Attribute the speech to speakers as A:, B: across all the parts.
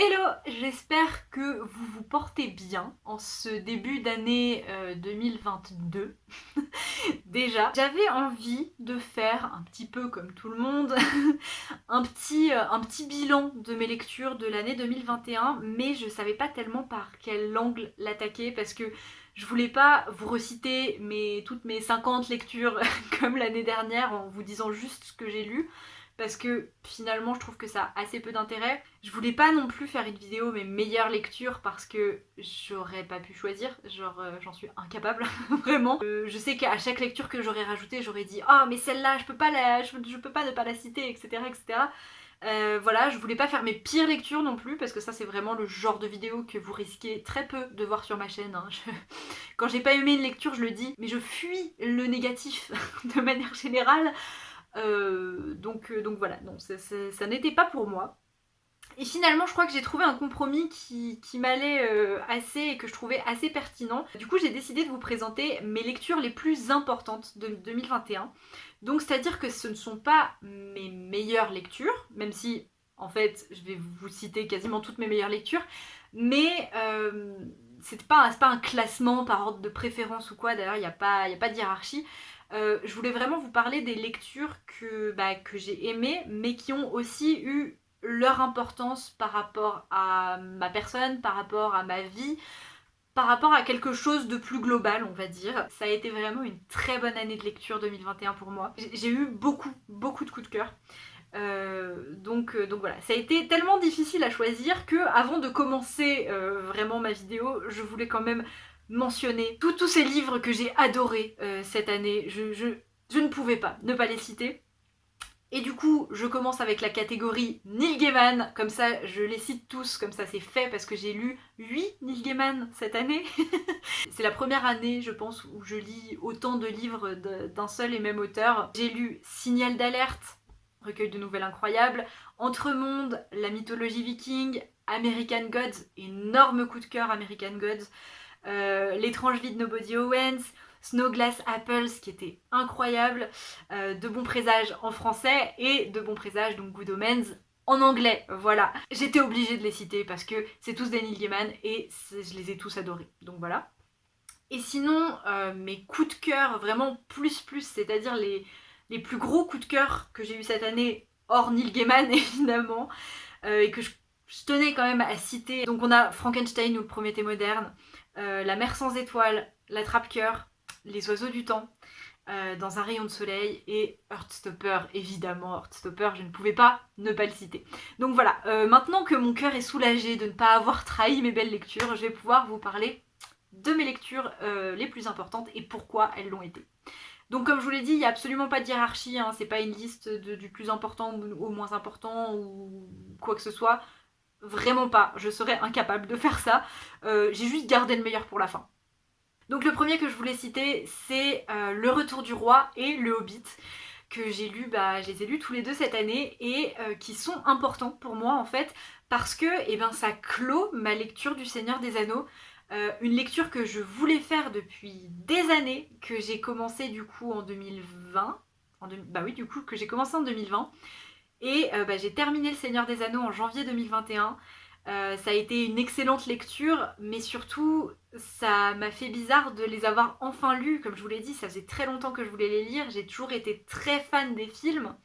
A: Hello, j'espère que vous vous portez bien en ce début d'année 2022. Déjà, j'avais envie de faire un petit peu comme tout le monde, un petit bilan de mes lectures de l'année 2021, mais je savais pas tellement par quel angle l'attaquer parce que je voulais pas vous reciter toutes mes 50 lectures comme l'année dernière en vous disant juste ce que j'ai lu parce que finalement je trouve que ça a assez peu d'intérêt. Je voulais pas non plus faire une vidéo mes meilleures lectures parce que j'aurais pas pu choisir, j'en suis incapable, vraiment. Je sais qu'à chaque lecture que j'aurais rajoutée, j'aurais dit « Oh mais celle-là, je peux pas ne pas la citer, etc. etc. » Voilà, je voulais pas faire mes pires lectures non plus parce que ça c'est vraiment le genre de vidéo que vous risquez très peu de voir sur ma chaîne. Hein. Quand j'ai pas aimé une lecture, je le dis, mais je fuis le négatif de manière générale. Donc voilà, non, ça n'était pas pour moi. Et finalement, je crois que j'ai trouvé un compromis qui m'allait assez et que je trouvais assez pertinent. Du coup, j'ai décidé de vous présenter mes lectures les plus importantes de 2021. Donc, c'est-à-dire que ce ne sont pas mes meilleures lectures, même si, en fait, je vais vous citer quasiment toutes mes meilleures lectures, mais c'est pas un classement par ordre de préférence ou quoi, d'ailleurs, il n'y a pas de hiérarchie. Je voulais vraiment vous parler des lectures que j'ai aimées, mais qui ont aussi eu leur importance par rapport à ma personne, par rapport à ma vie, par rapport à quelque chose de plus global, on va dire. Ça a été vraiment une très bonne année de lecture 2021 pour moi. J'ai eu beaucoup de coups de cœur. Donc voilà, ça a été tellement difficile à choisir que avant de commencer vraiment ma vidéo, je voulais quand même mentionner tous ces livres que j'ai adorés cette année. Je ne pouvais pas ne pas les citer. Et du coup, je commence avec la catégorie Neil Gaiman, comme ça je les cite tous, comme ça c'est fait, parce que j'ai lu 8 Neil Gaiman cette année. C'est la première année, je pense, où je lis autant de livres d'un seul et même auteur. J'ai lu Signal d'alerte, recueil de nouvelles incroyables, Entremonde, la mythologie viking, American Gods, énorme coup de cœur American Gods, L'étrange vie de Nobody Owens, Snowglass Apples qui était incroyable, De bons présages en français et De bons présages, donc Good Omens, en anglais, voilà. J'étais obligée de les citer parce que c'est tous des Neil Gaiman et je les ai tous adorés, donc voilà. Et sinon, mes coups de cœur, vraiment plus, c'est-à-dire les plus gros coups de cœur que j'ai eu cette année, hors Neil Gaiman évidemment, et que je tenais quand même à citer. Donc on a Frankenstein ou le Prométhée moderne, La mer sans étoiles, L'attrape-cœur, Les oiseaux du temps, Dans un rayon de soleil et Heartstopper, évidemment Heartstopper, je ne pouvais pas ne pas le citer. Donc voilà, maintenant que mon cœur est soulagé de ne pas avoir trahi mes belles lectures, je vais pouvoir vous parler de mes lectures les plus importantes et pourquoi elles l'ont été. Donc comme je vous l'ai dit, il n'y a absolument pas de hiérarchie, hein, c'est pas une liste du plus important au moins important ou quoi que ce soit. Vraiment pas, je serais incapable de faire ça. J'ai juste gardé le meilleur pour la fin. Donc le premier que je voulais citer, c'est Le Retour du Roi et Le Hobbit, que j'ai lu, je les ai lus tous les deux cette année et qui sont importants pour moi en fait, parce que ça clôt ma lecture du Seigneur des Anneaux. Une lecture que je voulais faire depuis des années, que j'ai commencé du coup en 2020. Bah oui, du coup, que j'ai commencé en 2020. Et j'ai terminé Le Seigneur des Anneaux en janvier 2021. Ça a été une excellente lecture, mais surtout, ça m'a fait bizarre de les avoir enfin lus. Comme je vous l'ai dit, ça faisait très longtemps que je voulais les lire. J'ai toujours été très fan des films.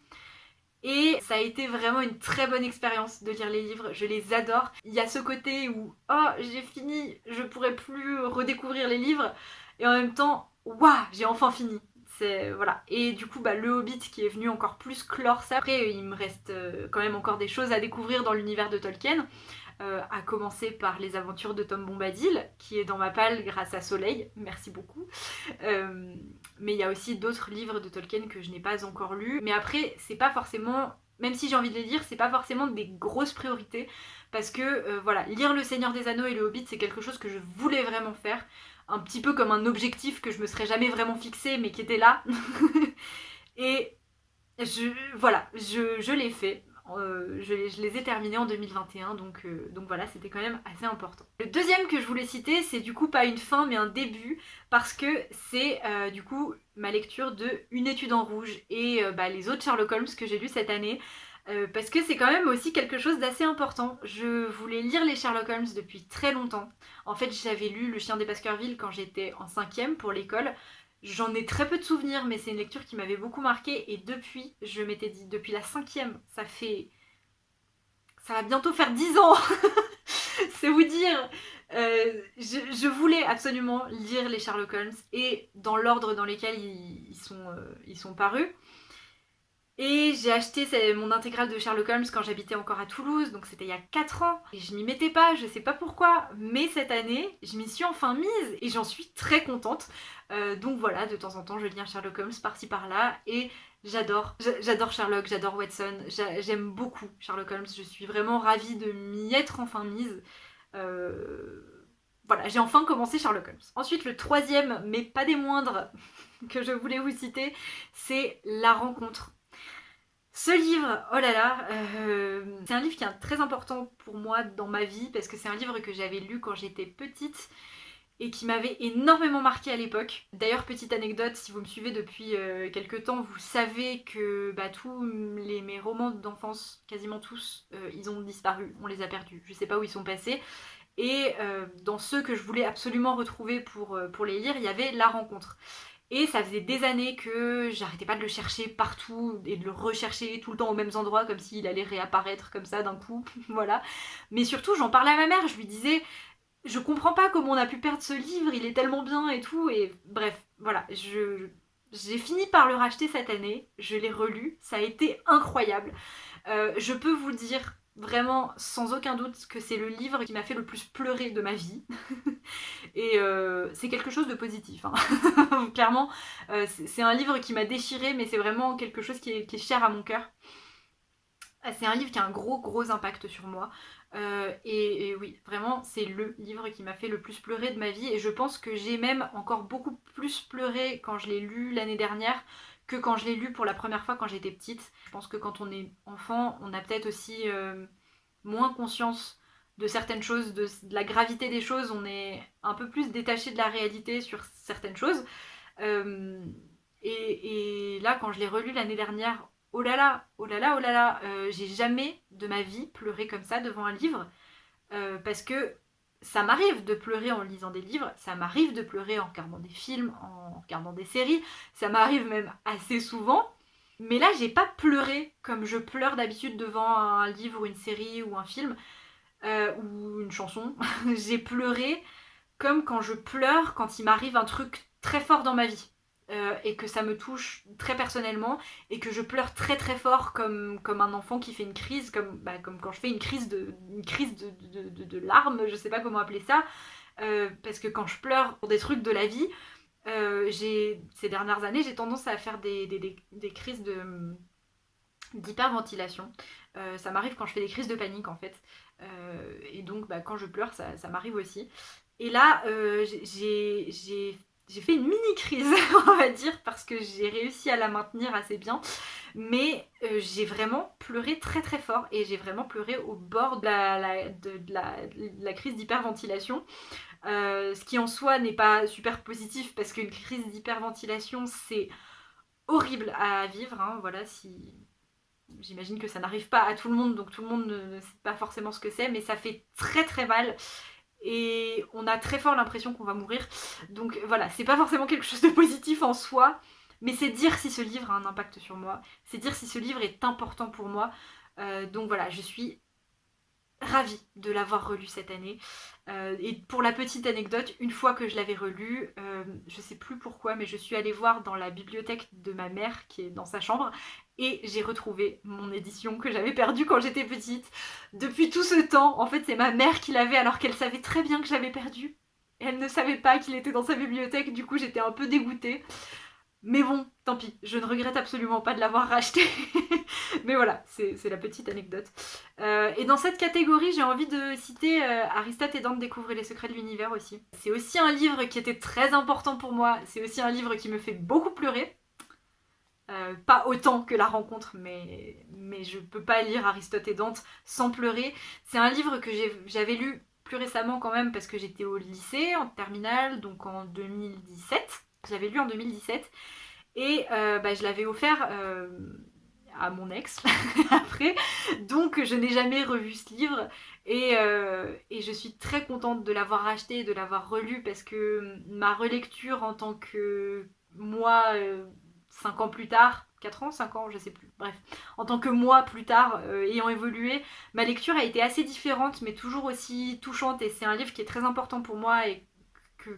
A: Et ça a été vraiment une très bonne expérience de lire les livres, je les adore. Il y a ce côté où, oh, j'ai fini, je pourrais plus redécouvrir les livres, et en même temps, waouh, j'ai enfin fini. Voilà. Et du coup, le Hobbit qui est venu encore plus clore ça. Après, il me reste quand même encore des choses à découvrir dans l'univers de Tolkien. À commencer par Les Aventures de Tom Bombadil, qui est dans ma palle grâce à Soleil, merci beaucoup. Mais il y a aussi d'autres livres de Tolkien que je n'ai pas encore lus. Mais après, c'est pas forcément, même si j'ai envie de les lire, c'est pas forcément des grosses priorités. Parce que voilà, lire Le Seigneur des Anneaux et Le Hobbit, c'est quelque chose que je voulais vraiment faire. Un petit peu comme un objectif que je me serais jamais vraiment fixé, mais qui était là. Et je l'ai fait. Je les ai terminés en 2021, donc voilà, c'était quand même assez important. Le deuxième que je voulais citer, c'est du coup pas une fin mais un début, parce que c'est du coup ma lecture de Une étude en rouge et les autres Sherlock Holmes que j'ai lu cette année. parce que c'est quand même aussi quelque chose d'assez important. Je voulais lire les Sherlock Holmes depuis très longtemps. En fait, j'avais lu Le Chien des Baskerville quand j'étais en 5e pour l'école. J'en ai très peu de souvenirs, mais c'est une lecture qui m'avait beaucoup marqué. Et depuis, je m'étais dit, depuis la 5e, ça va bientôt faire 10 ans. C'est vous dire. Je voulais absolument lire les Sherlock Holmes et dans l'ordre dans lesquels ils sont parus. Et j'ai acheté mon intégrale de Sherlock Holmes quand j'habitais encore à Toulouse, donc c'était il y a 4 ans. Et je m'y mettais pas, je sais pas pourquoi, mais cette année, je m'y suis enfin mise et j'en suis très contente. Donc voilà, de temps en temps, je lis un Sherlock Holmes par-ci par-là et j'adore. J'adore Sherlock, j'adore Watson, j'aime beaucoup Sherlock Holmes. Je suis vraiment ravie de m'y être enfin mise. Voilà, j'ai enfin commencé Sherlock Holmes. Ensuite, le troisième, mais pas des moindres, que je voulais vous citer, c'est La Rencontre. Ce livre, oh là là, c'est un livre qui est très important pour moi dans ma vie parce que c'est un livre que j'avais lu quand j'étais petite et qui m'avait énormément marqué à l'époque. D'ailleurs, petite anecdote, si vous me suivez depuis quelques temps, vous savez que tous mes romans d'enfance, quasiment tous, ils ont disparu, on les a perdus. Je sais pas où ils sont passés. Et dans ceux que je voulais absolument retrouver pour les lire, il y avait La Rencontre. Et ça faisait des années que j'arrêtais pas de le chercher partout et de le rechercher tout le temps aux mêmes endroits comme s'il allait réapparaître comme ça d'un coup, voilà. Mais surtout, j'en parlais à ma mère, je lui disais je comprends pas comment on a pu perdre ce livre, il est tellement bien et tout, et bref, voilà, j'ai fini par le racheter cette année, je l'ai relu, ça a été incroyable. Je peux vous dire vraiment sans aucun doute que c'est le livre qui m'a fait le plus pleurer de ma vie. Et c'est quelque chose de positif, hein. Clairement, c'est un livre qui m'a déchiré, mais c'est vraiment quelque chose qui est cher à mon cœur. C'est un livre qui a un gros impact sur moi. Et oui, vraiment, c'est le livre qui m'a fait le plus pleurer de ma vie. Et je pense que j'ai même encore beaucoup plus pleuré quand je l'ai lu l'année dernière que quand je l'ai lu pour la première fois quand j'étais petite. Je pense que quand on est enfant, on a peut-être aussi moins conscience de certaines choses, de la gravité des choses. On est un peu plus détaché de la réalité sur certaines choses. Euh, et là, quand je l'ai relu l'année dernière, oh là là, oh là là, oh là là, j'ai jamais de ma vie pleuré comme ça devant un livre, parce que ça m'arrive de pleurer en lisant des livres, ça m'arrive de pleurer en regardant des films, en regardant des séries, ça m'arrive même assez souvent, mais là j'ai pas pleuré comme je pleure d'habitude devant un livre ou une série ou un film, ou une chanson. J'ai pleuré comme quand je pleure quand il m'arrive un truc très fort dans ma vie. Et que ça me touche très personnellement et que je pleure très fort comme un enfant qui fait une crise, comme quand je fais une crise de larmes, je sais pas comment appeler ça, parce que quand je pleure pour des trucs de la vie, ces dernières années j'ai tendance à faire des crises d'hyperventilation. Ça m'arrive quand je fais des crises de panique en fait. Et donc quand je pleure ça m'arrive aussi. Et là j'ai fait une mini crise on va dire parce que j'ai réussi à la maintenir assez bien. Mais j'ai vraiment pleuré très fort et j'ai vraiment pleuré au bord de la crise d'hyperventilation. Ce qui en soi n'est pas super positif parce qu'une crise d'hyperventilation c'est horrible à vivre, hein, voilà, si j'imagine que ça n'arrive pas à tout le monde, donc tout le monde ne sait pas forcément ce que c'est, mais ça fait très mal et on a très fort l'impression qu'on va mourir. Donc voilà, c'est pas forcément quelque chose de positif en soi, mais c'est dire si ce livre a un impact sur moi, c'est dire si ce livre est important pour moi. Donc voilà, je suis ravie de l'avoir relu cette année. Et pour la petite anecdote, une fois que je l'avais relu, je sais plus pourquoi, mais je suis allée voir dans la bibliothèque de ma mère qui est dans sa chambre et j'ai retrouvé mon édition que j'avais perdue quand j'étais petite. Depuis tout ce temps, en fait, c'est ma mère qui l'avait alors qu'elle savait très bien que je l'avais perdu. Et elle ne savait pas qu'il était dans sa bibliothèque, du coup j'étais un peu dégoûtée. Mais bon, tant pis, je ne regrette absolument pas de l'avoir racheté. Mais voilà, c'est la petite anecdote. Et dans cette catégorie, j'ai envie de citer Aristote et Dante découvrent les secrets de l'univers aussi. C'est aussi un livre qui était très important pour moi. C'est aussi un livre qui me fait beaucoup pleurer. Pas autant que La Rencontre, mais je peux pas lire Aristote et Dante sans pleurer. C'est un livre que j'avais lu plus récemment quand même parce que j'étais au lycée, en terminale, donc en 2017. Je l'avais lu en 2017 et je l'avais offert à mon ex après, donc je n'ai jamais revu ce livre et je suis très contente de l'avoir acheté et de l'avoir relu parce que ma relecture en tant que moi 5 ans plus tard, 4 ans, 5 ans, je sais plus, bref, en tant que moi plus tard, ayant évolué, ma lecture a été assez différente mais toujours aussi touchante et c'est un livre qui est très important pour moi et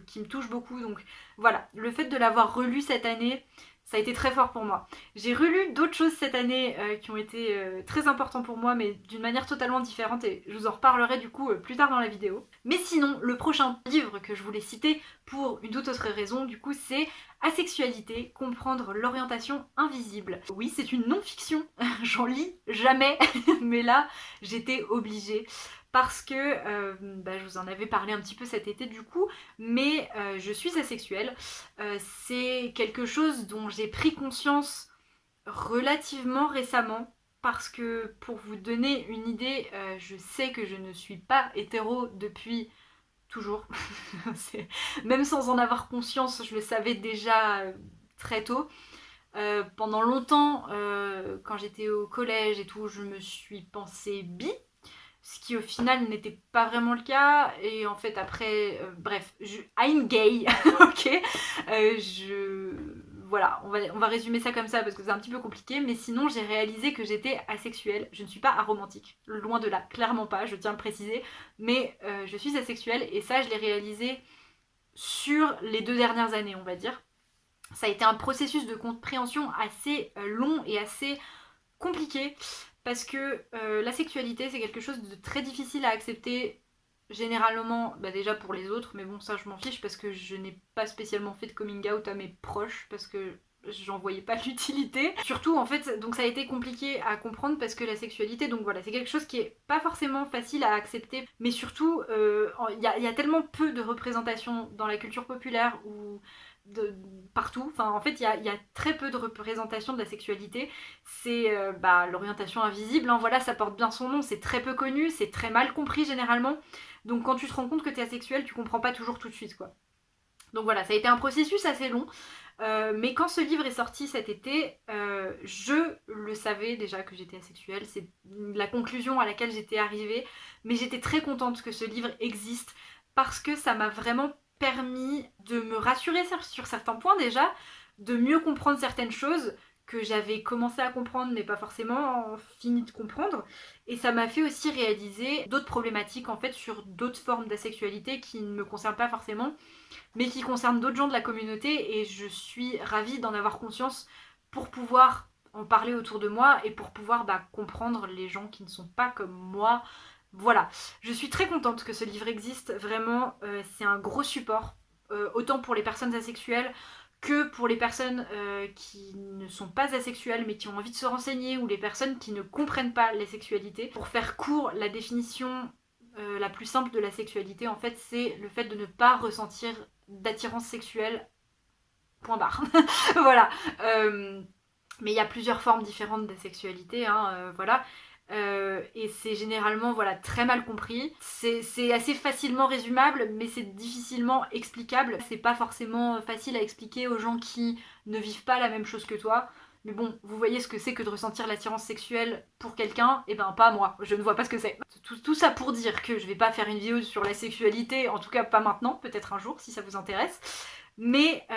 A: qui me touche beaucoup. Donc voilà, le fait de l'avoir relu cette année, ça a été très fort pour moi. J'ai relu d'autres choses cette année qui ont été très importants pour moi, mais d'une manière totalement différente, et je vous en reparlerai du coup plus tard dans la vidéo. Mais sinon, le prochain livre que je voulais citer pour une toute autre raison, du coup, c'est Asexualité, comprendre l'orientation invisible. Oui, c'est une non-fiction, j'en lis jamais, mais là, j'étais obligée parce que je vous en avais parlé un petit peu cet été du coup, mais je suis asexuelle. C'est quelque chose dont j'ai pris conscience relativement récemment parce que pour vous donner une idée, je sais que je ne suis pas hétéro depuis toujours. Même sans en avoir conscience, je le savais déjà très tôt. Pendant longtemps, quand j'étais au collège et tout, je me suis pensée bi, ce qui au final n'était pas vraiment le cas, et en fait après, bref, I'm gay, ok, voilà, on va résumer ça comme ça parce que c'est un petit peu compliqué, mais sinon j'ai réalisé que j'étais asexuelle, je ne suis pas aromantique, loin de là, clairement pas, je tiens à le préciser, mais je suis asexuelle, et ça je l'ai réalisé sur les 2 dernières années, on va dire. Ça a été un processus de compréhension assez long et assez compliqué parce que la sexualité c'est quelque chose de très difficile à accepter généralement, déjà pour les autres, mais bon ça je m'en fiche parce que je n'ai pas spécialement fait de coming out à mes proches parce que j'en voyais pas l'utilité. Surtout en fait, donc ça a été compliqué à comprendre parce que la sexualité, donc voilà, c'est quelque chose qui est pas forcément facile à accepter, mais surtout il y a tellement peu de représentations dans la culture populaire ou partout, enfin en fait il y a très peu de représentation de la sexualité. C'est l'orientation invisible, hein, voilà, ça porte bien son nom, c'est très peu connu, c'est très mal compris généralement, donc quand tu te rends compte que t'es asexuel, tu comprends pas toujours tout de suite quoi. Donc voilà, ça a été un processus assez long, mais quand ce livre est sorti cet été, je le savais déjà que j'étais asexuelle, c'est la conclusion à laquelle j'étais arrivée, mais j'étais très contente que ce livre existe parce que ça m'a vraiment permis de me rassurer sur certains points déjà, de mieux comprendre certaines choses que j'avais commencé à comprendre mais pas forcément fini de comprendre, et ça m'a fait aussi réaliser d'autres problématiques en fait sur d'autres formes d'asexualité qui ne me concernent pas forcément mais qui concernent d'autres gens de la communauté, et je suis ravie d'en avoir conscience pour pouvoir en parler autour de moi et pour pouvoir comprendre les gens qui ne sont pas comme moi. Voilà, je suis très contente que ce livre existe, vraiment, c'est un gros support, autant pour les personnes asexuelles que pour les personnes qui ne sont pas asexuelles mais qui ont envie de se renseigner, ou les personnes qui ne comprennent pas les sexualités. Pour faire court, la définition la plus simple de la sexualité, en fait, c'est le fait de ne pas ressentir d'attirance sexuelle, point barre. Voilà. Mais il y a plusieurs formes différentes de sexualité, hein, voilà. Et c'est généralement très mal compris. C'est assez facilement résumable, mais c'est difficilement explicable. C'est pas forcément facile à expliquer aux gens qui ne vivent pas la même chose que toi. Mais bon, vous voyez ce que c'est que de ressentir l'attirance sexuelle pour quelqu'un, et pas moi, je ne vois pas ce que c'est. Tout ça pour dire que je vais pas faire une vidéo sur la sexualité, en tout cas pas maintenant, peut-être un jour si ça vous intéresse. Mais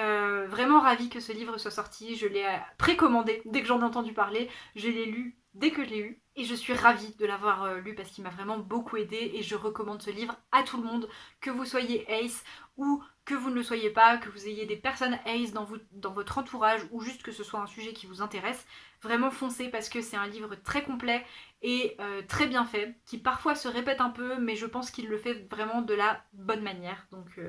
A: vraiment ravie que ce livre soit sorti, je l'ai précommandé dès que j'en ai entendu parler, je l'ai lu dès que je l'ai eu, et je suis ravie de l'avoir lu parce qu'il m'a vraiment beaucoup aidée, et je recommande ce livre à tout le monde, que vous soyez ace ou que vous ne le soyez pas, que vous ayez des personnes ace dans votre entourage, ou juste que ce soit un sujet qui vous intéresse. Vraiment foncez parce que c'est un livre très complet et très bien fait, qui parfois se répète un peu, mais je pense qu'il le fait vraiment de la bonne manière. Donc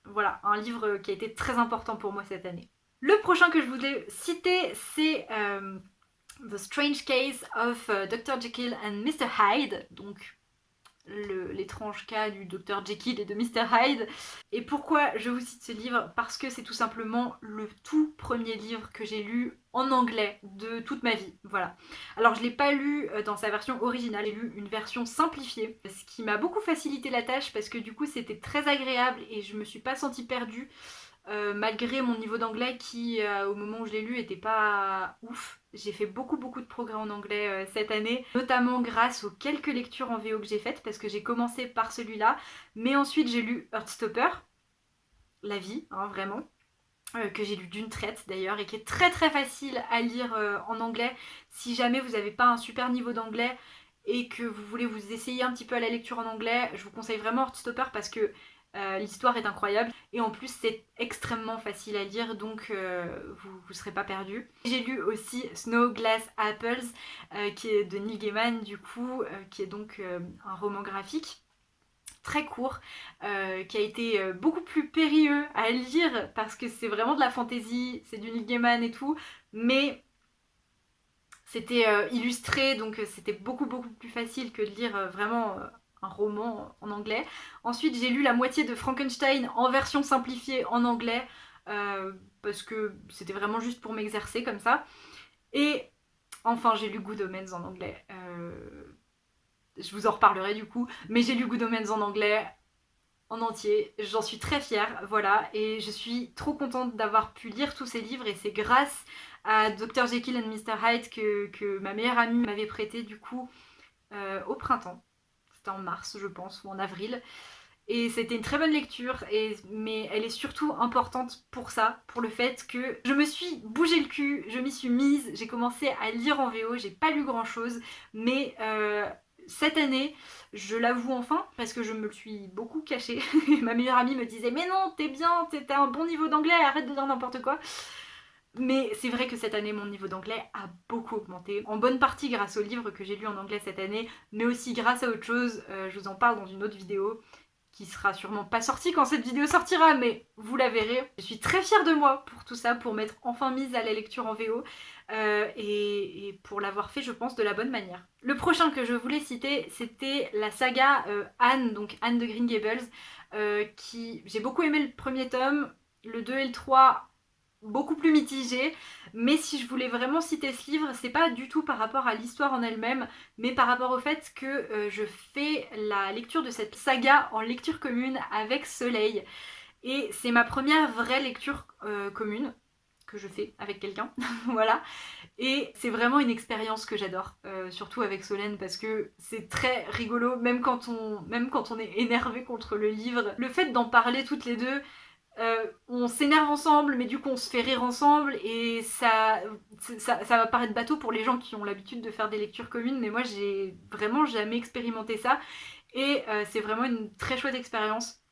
A: voilà, un livre qui a été très important pour moi cette année. Le prochain que je voulais citer, c'est The Strange Case of Dr. Jekyll and Mr. Hyde, donc l'étrange cas du Dr. Jekyll et de Mr. Hyde. Et pourquoi je vous cite ce livre? Parce que c'est tout simplement le tout premier livre que j'ai lu en anglais de toute ma vie, voilà. Alors je l'ai pas lu dans sa version originale, j'ai lu une version simplifiée, ce qui m'a beaucoup facilité la tâche parce que du coup c'était très agréable et je me suis pas sentie perdue. malgré mon niveau d'anglais qui, au moment où je l'ai lu, était pas ouf. J'ai fait beaucoup de progrès en anglais cette année, notamment grâce aux quelques lectures en VO que j'ai faites, parce que j'ai commencé par celui-là, mais ensuite j'ai lu Heartstopper, la vie, hein, vraiment, que j'ai lu d'une traite d'ailleurs, et qui est très facile à lire en anglais. Si jamais vous n'avez pas un super niveau d'anglais et que vous voulez vous essayer un petit peu à la lecture en anglais, je vous conseille vraiment Heartstopper parce que l'histoire est incroyable et en plus c'est extrêmement facile à lire, donc vous ne serez pas perdu. J'ai lu aussi Snow Glass Apples qui est de Neil Gaiman du coup, qui est donc un roman graphique très court, qui a été beaucoup plus périlleux à lire parce que c'est vraiment de la fantaisie, c'est du Neil Gaiman et tout, mais c'était illustré, donc c'était beaucoup plus facile que de lire vraiment un roman en anglais. Ensuite j'ai lu la moitié de Frankenstein en version simplifiée en anglais, parce que c'était vraiment juste pour m'exercer comme ça. Et enfin j'ai lu Good Omens en anglais. Je vous en reparlerai du coup, mais j'ai lu Good Omens en anglais en entier, j'en suis très fière, voilà, et je suis trop contente d'avoir pu lire tous ces livres, et c'est grâce à Dr Jekyll and Mr Hyde que ma meilleure amie m'avait prêté du coup au printemps, c'était en mars je pense, ou en avril, et c'était une très bonne lecture, mais elle est surtout importante pour ça, pour le fait que je me suis bougé le cul, je m'y suis mise, j'ai commencé à lire en VO, j'ai pas lu grand chose, mais cette année, je l'avoue enfin, parce que je me le suis beaucoup caché. Ma meilleure amie me disait mais non, t'es bien, t'as un bon niveau d'anglais, arrête de dire n'importe quoi. Mais c'est vrai que cette année, mon niveau d'anglais a beaucoup augmenté, en bonne partie grâce aux livres que j'ai lus en anglais cette année, mais aussi grâce à autre chose, je vous en parle dans une autre vidéo, qui sera sûrement pas sortie quand cette vidéo sortira, mais vous la verrez. Je suis très fière de moi pour tout ça, pour m'être enfin mise à la lecture en VO, et pour l'avoir fait, je pense, de la bonne manière. Le prochain que je voulais citer, c'était la saga Anne, donc Anne de Green Gables, qui... J'ai beaucoup aimé le premier tome, le 2 et le 3 beaucoup plus mitigé, mais si je voulais vraiment citer ce livre, c'est pas du tout par rapport à l'histoire en elle-même, mais par rapport au fait que je fais la lecture de cette saga en lecture commune avec Soleil, et c'est ma première vraie lecture commune que je fais avec quelqu'un, voilà, et c'est vraiment une expérience que j'adore, surtout avec Solène, parce que c'est très rigolo, même quand on est énervé contre le livre, le fait d'en parler toutes les deux, on s'énerve ensemble, mais du coup on se fait rire ensemble, et ça va paraître bateau pour les gens qui ont l'habitude de faire des lectures communes, mais moi j'ai vraiment jamais expérimenté ça, et c'est vraiment une très chouette expérience.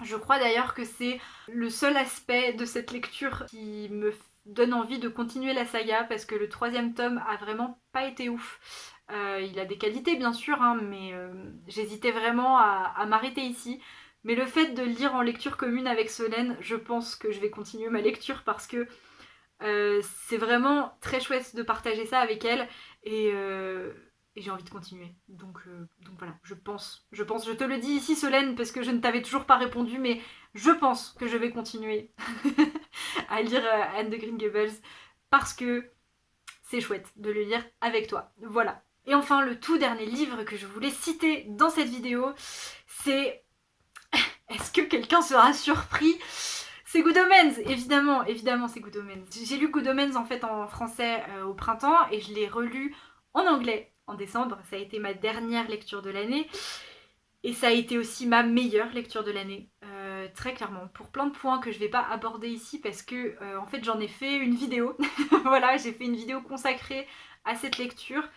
A: Je crois d'ailleurs que c'est le seul aspect de cette lecture qui me donne envie de continuer la saga, parce que le troisième tome a vraiment pas été ouf. Il a des qualités bien sûr, hein, mais j'hésitais vraiment à m'arrêter ici. Mais le fait de lire en lecture commune avec Solène, je pense que je vais continuer ma lecture parce que c'est vraiment très chouette de partager ça avec elle, et, et j'ai envie de continuer. Donc voilà, je te le dis ici Solène, parce que je ne t'avais toujours pas répondu, mais je pense que je vais continuer à lire Anne de Green Gables parce que c'est chouette de le lire avec toi. Voilà. Et enfin, le tout dernier livre que je voulais citer dans cette vidéo, c'est... Est-ce que quelqu'un sera surpris? C'est Good Omens, évidemment, c'est Good Omens. J'ai lu Good Omens en fait en français au printemps, et je l'ai relu en anglais en décembre. Ça a été ma dernière lecture de l'année, et ça a été aussi ma meilleure lecture de l'année, très clairement, pour plein de points que je vais pas aborder ici parce que en fait j'en ai fait une vidéo. Voilà, j'ai fait une vidéo consacrée à cette lecture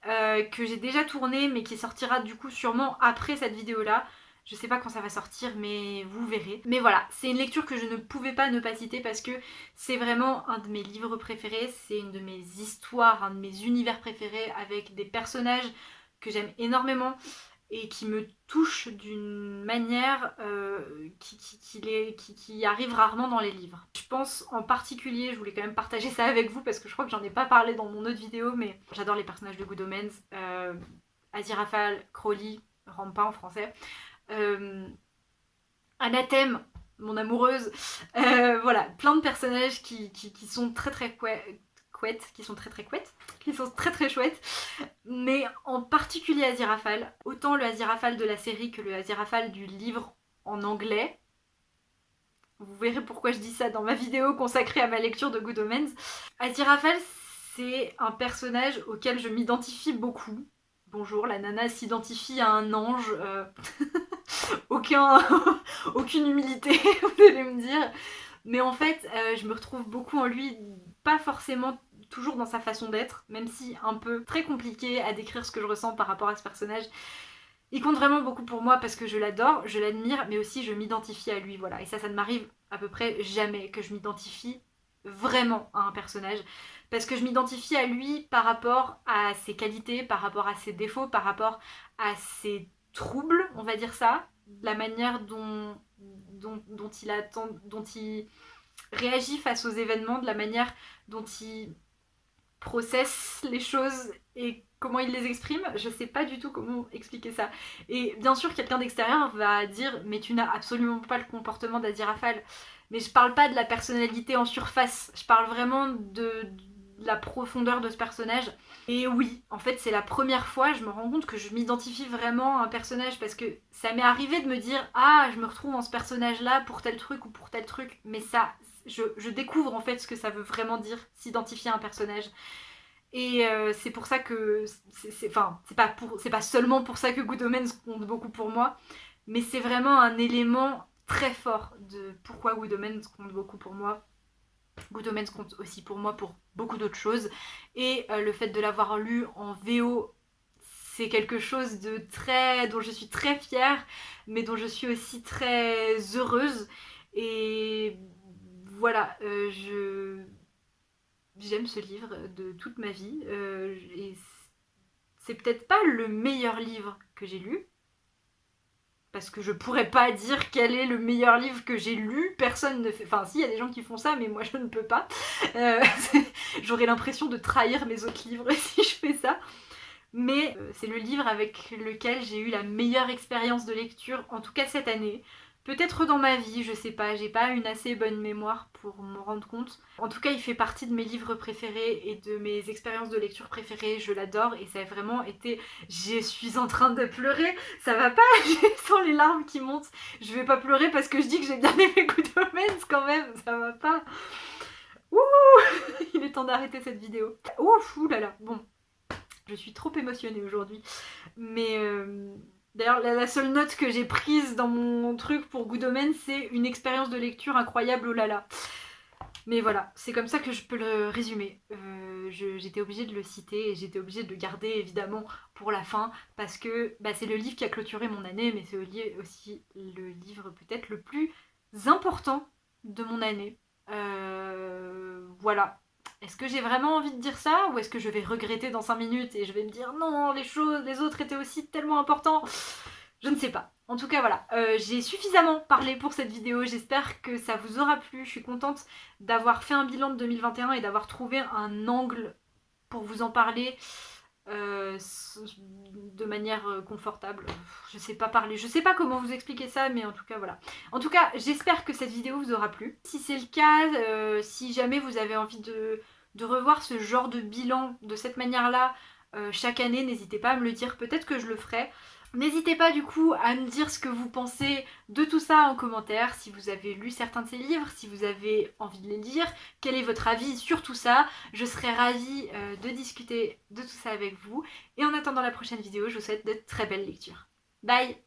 A: que j'ai déjà tournée, mais qui sortira du coup sûrement après cette vidéo là. Je sais pas quand ça va sortir, mais vous verrez. Mais voilà, c'est une lecture que je ne pouvais pas ne pas citer parce que c'est vraiment un de mes livres préférés, c'est une de mes histoires, un de mes univers préférés, avec des personnages que j'aime énormément et qui me touchent d'une manière qui arrive rarement dans les livres. Je pense en particulier, je voulais quand même partager ça avec vous parce que je crois que j'en ai pas parlé dans mon autre vidéo, mais j'adore les personnages de Good Omens, Aziraphale, Crowley, Rampa en français, Anathème, mon amoureuse, voilà, plein de personnages qui sont très couettes, qui sont très chouettes, mais en particulier Aziraphale, autant le Aziraphale de la série que le Aziraphale du livre en anglais, Vous verrez pourquoi je dis ça dans ma vidéo consacrée à ma lecture de Good Omens. Aziraphale, c'est un personnage auquel je m'identifie beaucoup. Bonjour, la nana s'identifie à un ange. Aucune humilité, vous allez me dire. Mais en fait, je me retrouve beaucoup en lui, pas forcément toujours dans sa façon d'être, même si un peu très compliqué à décrire ce que je ressens par rapport à ce personnage. Il compte vraiment beaucoup pour moi parce que je l'adore, je l'admire, mais aussi je m'identifie à lui, voilà. Et ça ne m'arrive à peu près jamais que je m'identifie vraiment à un personnage. Parce que je m'identifie à lui par rapport à ses qualités, par rapport à ses défauts, par rapport à ses troubles, on va dire ça, la manière dont il réagit face aux événements, de la manière dont il processe les choses et comment il les exprime, je sais pas du tout comment expliquer ça. Et bien sûr, quelqu'un d'extérieur va dire mais tu n'as absolument pas le comportement d'Aziraphale. Mais je parle pas de la personnalité en surface, je parle vraiment de la profondeur de ce personnage. Et oui, en fait, c'est la première fois, je me rends compte que je m'identifie vraiment à un personnage parce que ça m'est arrivé de me dire ah, je me retrouve dans ce personnage-là pour tel truc ou pour tel truc, mais ça, je découvre en fait ce que ça veut vraiment dire s'identifier à un personnage. Et c'est pour ça que c'est pas seulement pour ça que Good Omens compte beaucoup pour moi, mais c'est vraiment un élément très fort de pourquoi Good Omens compte beaucoup pour moi. Good Omens compte aussi pour moi pour beaucoup d'autres choses, et le fait de l'avoir lu en VO, c'est quelque chose dont je suis très fière, mais dont je suis aussi très heureuse. Et voilà, j'aime ce livre de toute ma vie, et c'est peut-être pas le meilleur livre que j'ai lu, parce que je pourrais pas dire quel est le meilleur livre que j'ai lu, personne ne fait... Enfin si, il y a des gens qui font ça, mais moi je ne peux pas. J'aurais l'impression de trahir mes autres livres si je fais ça. Mais c'est le livre avec lequel j'ai eu la meilleure expérience de lecture, en tout cas cette année. Peut-être dans ma vie, je sais pas, j'ai pas une assez bonne mémoire pour m'en rendre compte. En tout cas, il fait partie de mes livres préférés et de mes expériences de lecture préférées, je l'adore et ça a vraiment été... Je suis en train de pleurer, ça va pas, je sens les larmes qui montent. Je vais pas pleurer parce que je dis que j'ai bien aimé Good Omens quand même, ça va pas. Ouh, il est temps d'arrêter cette vidéo. Ouf, oulala, bon. Je suis trop émotionnée aujourd'hui. Mais... D'ailleurs, la seule note que j'ai prise dans mon truc pour Good Omens, c'est une expérience de lecture incroyable, oh là là. Mais voilà, c'est comme ça que je peux le résumer. J'étais obligée de le citer et j'étais obligée de le garder évidemment pour la fin parce que c'est le livre qui a clôturé mon année, mais c'est aussi le livre peut-être le plus important de mon année. Voilà. Est-ce que j'ai vraiment envie de dire ça ou est-ce que je vais regretter dans 5 minutes et je vais me dire non, les autres étaient aussi tellement importants? Je ne sais pas. En tout cas, voilà. J'ai suffisamment parlé pour cette vidéo. J'espère que ça vous aura plu. Je suis contente d'avoir fait un bilan de 2021 et d'avoir trouvé un angle pour vous en parler de manière confortable. Je sais pas parler. Je sais pas comment vous expliquer ça, mais en tout cas, voilà. En tout cas, j'espère que cette vidéo vous aura plu. Si c'est le cas, si jamais vous avez envie de revoir ce genre de bilan de cette manière-là chaque année, n'hésitez pas à me le dire. Peut-être que je le ferai. N'hésitez pas du coup à me dire ce que vous pensez de tout ça en commentaire, si vous avez lu certains de ces livres, si vous avez envie de les lire, quel est votre avis sur tout ça. Je serais ravie de discuter de tout ça avec vous. Et en attendant la prochaine vidéo, je vous souhaite de très belles lectures. Bye!